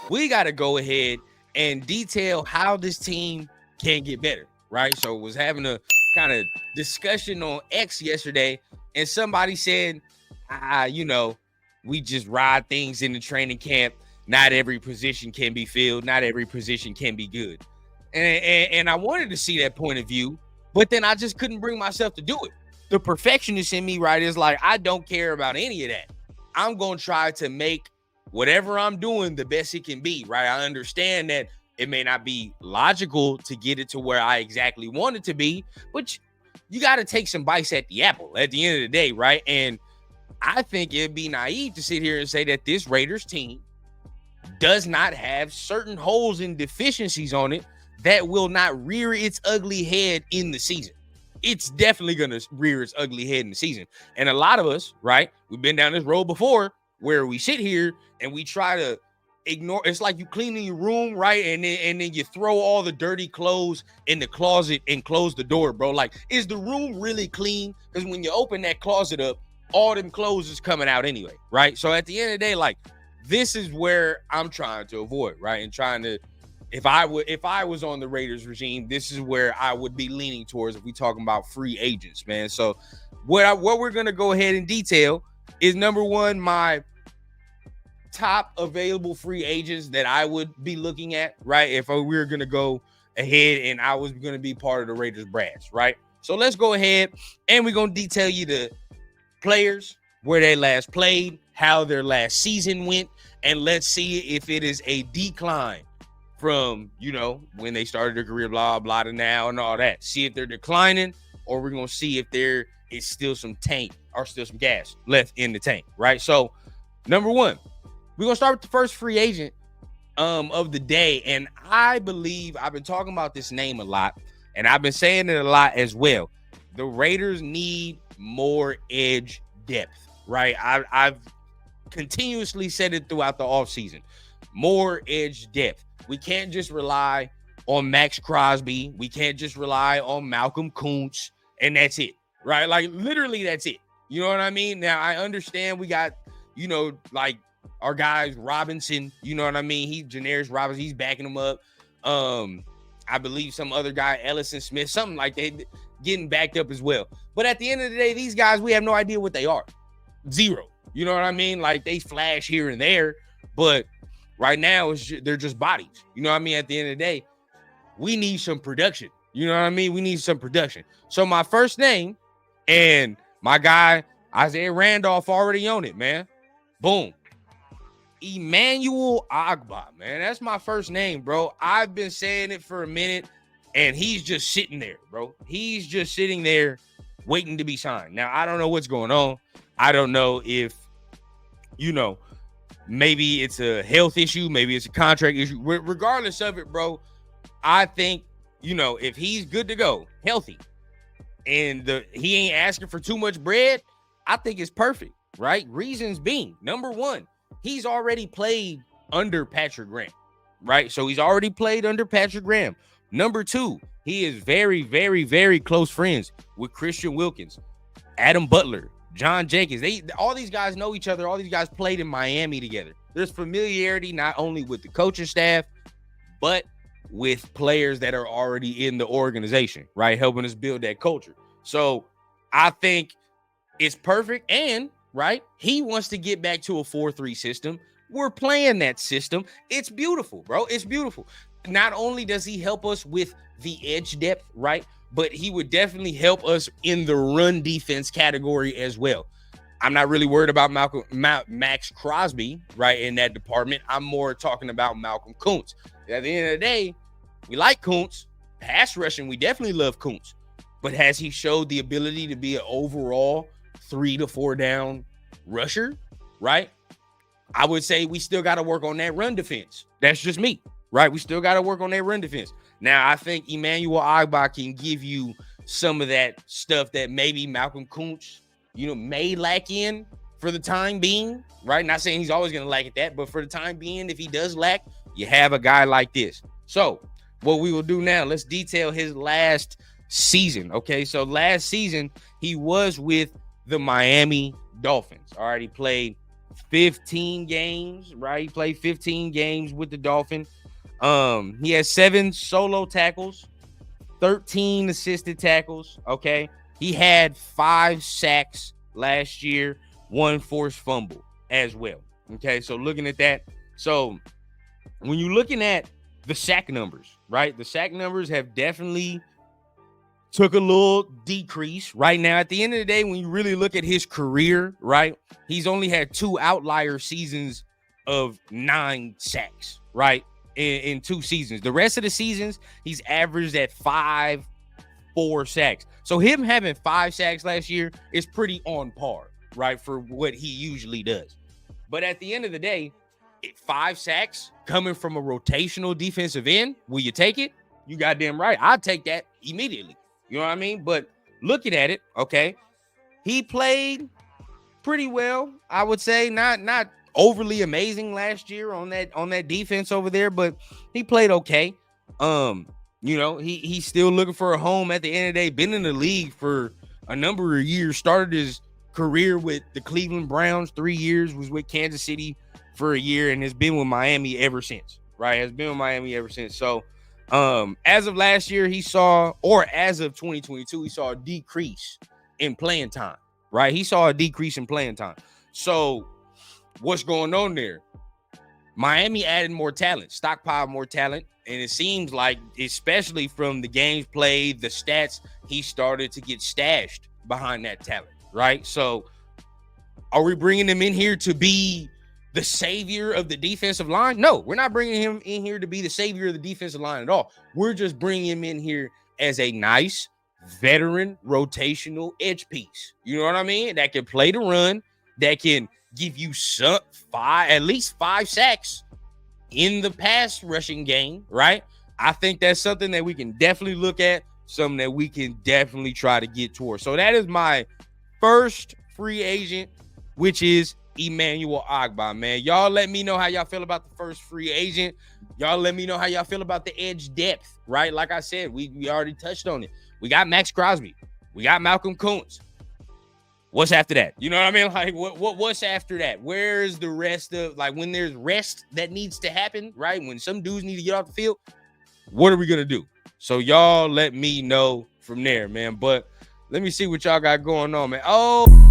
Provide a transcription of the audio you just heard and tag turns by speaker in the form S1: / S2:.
S1: we got to go ahead and detail how this team can get better, right? So was having a kind of discussion on X yesterday, and somebody said, we just ride things in the training camp. Not every position can be filled. Not every position can be good. And I wanted to see that point of view, but then I just couldn't bring myself to do it. The perfectionist in me, right, is like, I don't care about any of that. I'm going to try to make whatever I'm doing the best it can be, right? I understand that it may not be logical to get it to where I exactly want it to be, but you got to take some bites at the apple at the end of the day, right? And I think it'd be naive to sit here and say that this Raiders team does not have certain holes and deficiencies on it that will not rear its ugly head in the season. It's definitely going to rear its ugly head in the season. And a lot of us, right, we've been down this road before where we sit here and we try to ignore. It's like you cleaning your room, right? And then you throw all the dirty clothes in the closet and close the door, bro. Like, is the room really clean? Because when you open that closet up, all them clothes is coming out anyway, right? So at the end of the day, like, this is where I'm trying to avoid, right? And trying to, if I was on the Raiders regime, this is where I would be leaning towards if we talking about free agents, man. So what we're gonna go ahead and detail is, number one, my top available free agents that I would be looking at, right? If we were gonna go ahead and I was gonna be part of the Raiders brass, right? So let's go ahead and we're gonna detail you the players, where they last played, how their last season went, and let's see if it is a decline from, when they started their career, blah, blah, to now and all that. See if they're declining, or we're going to see if there is still some tank or still some gas left in the tank, right? So, number one, we're going to start with the first free agent of the day, and I believe I've been talking about this name a lot, and I've been saying it a lot as well. The Raiders need more edge depth, right? I've continuously said it throughout the offseason. More edge depth. We can't just rely on Max Crosby. We can't just rely on Malcolm Kuntz, and that's it, right? Like, literally, that's it. You know what I mean? Now, I understand we got, like our guys Robinson, you know what I mean? Janaris Robinson, he's backing him up. I believe some other guy, Ellison Smith, something like that, getting backed up as well. But at the end of the day, these guys, we have no idea what they are. Zero. You know what I mean? Like, they flash here and there, but right now they're just bodies. You know what I mean? At the end of the day, we need some production. You know what I mean? We need some production. So my first name, and my guy, Isaiah Randolph, already on it, man. Boom. Emmanuel Ogbah, man. That's my first name, bro. I've been saying it for a minute, and he's just sitting there, bro. He's just sitting there waiting to be signed. Now, I don't know what's going on. I don't know if, maybe it's a health issue. Maybe it's a contract issue. Regardless of it, bro, I think, if he's good to go, healthy, and he ain't asking for too much bread, I think it's perfect, right? Reasons being, number one, he's already played under Patrick Graham, right? So he's already played under Patrick Graham. Number two, he is very, very, very close friends with Christian Wilkins, Adam Butler, John Jenkins. All these guys know each other. All these guys played in Miami together. There's familiarity not only with the coaching staff, but with players that are already in the organization, right? Helping us build that culture. So I think it's perfect. And, right, he wants to get back to a 4-3 system. We're playing that system. It's beautiful, bro. It's beautiful. Not only does he help us with the edge depth, right, but he would definitely help us in the run defense category as well. I'm not really worried about Max Crosby, right, in that department. I'm more talking about Malcolm Kuntz. At the end of the day, we like Kuntz. Pass rushing, we definitely love Kuntz. But has he showed the ability to be an overall 3 to 4 down rusher, right? I would say we still got to work on that run defense. That's just me, right? We still got to work on that run defense. Now, I think Emmanuel Ogbah can give you some of that stuff that maybe Malcolm Kuntz, may lack in for the time being, right? Not saying he's always going to lack at that, but for the time being, if he does lack, you have a guy like this. So what we will do now, let's detail his last season, okay? So last season, he was with the Miami Dolphins. All right, he played 15 games, right? He played 15 games with the Dolphins. He has 7 solo tackles, 13 assisted tackles. Okay. He had 5 sacks last year, 1 forced fumble as well. Okay. So looking at that. So when you're looking at the sack numbers, right? The sack numbers have definitely took a little decrease right now. At the end of the day, when you really look at his career, right, he's only had 2 outlier seasons of 9 sacks, right, in 2 seasons. The rest of the seasons, he's averaged at 4 sacks. So him having 5 sacks last year is pretty on par, right, for what he usually does. But at the end of the day, 5 sacks coming from a rotational defensive end, will you take it? You goddamn right. I'll take that immediately. You know what I mean? But looking at it, okay, he played pretty well, I would say. Not overly amazing last year on that defense over there, but he played okay. He's still looking for a home at the end of the day. Been in the league for a number of years. Started his career with the Cleveland Browns, 3 years, was with Kansas City for a year, and has been with Miami ever since. Right? Has been with Miami ever since. So as of last year, as of 2022, he saw a decrease in playing time, right? He saw a decrease in playing time. So what's going on there? Miami added more talent, stockpiled more talent. And it seems like, especially from the games played, the stats, he started to get stashed behind that talent, right? So are we bringing him in here to be the savior of the defensive line? No, we're not bringing him in here to be the savior of the defensive line at all. We're just bringing him in here as a nice veteran rotational edge piece. You know what I mean? That can play the run, that can give you at least 5 sacks in the pass rushing game, right? I think that's something that we can definitely look at, something that we can definitely try to get towards. So that is my first free agent, which is Emmanuel Ogbah, man. Y'all let me know how y'all feel about the first free agent. Y'all let me know how y'all feel about the edge depth, right? Like I said, we already touched on it. We got Max Crosby. We got Malcolm Kuntz. What's after that? You know what I mean? Like, what's after that? Where's the rest of, like, when there's rest that needs to happen, right? When some dudes need to get off the field, what are we going to do? So y'all let me know from there, man. But let me see what y'all got going on, man. Oh.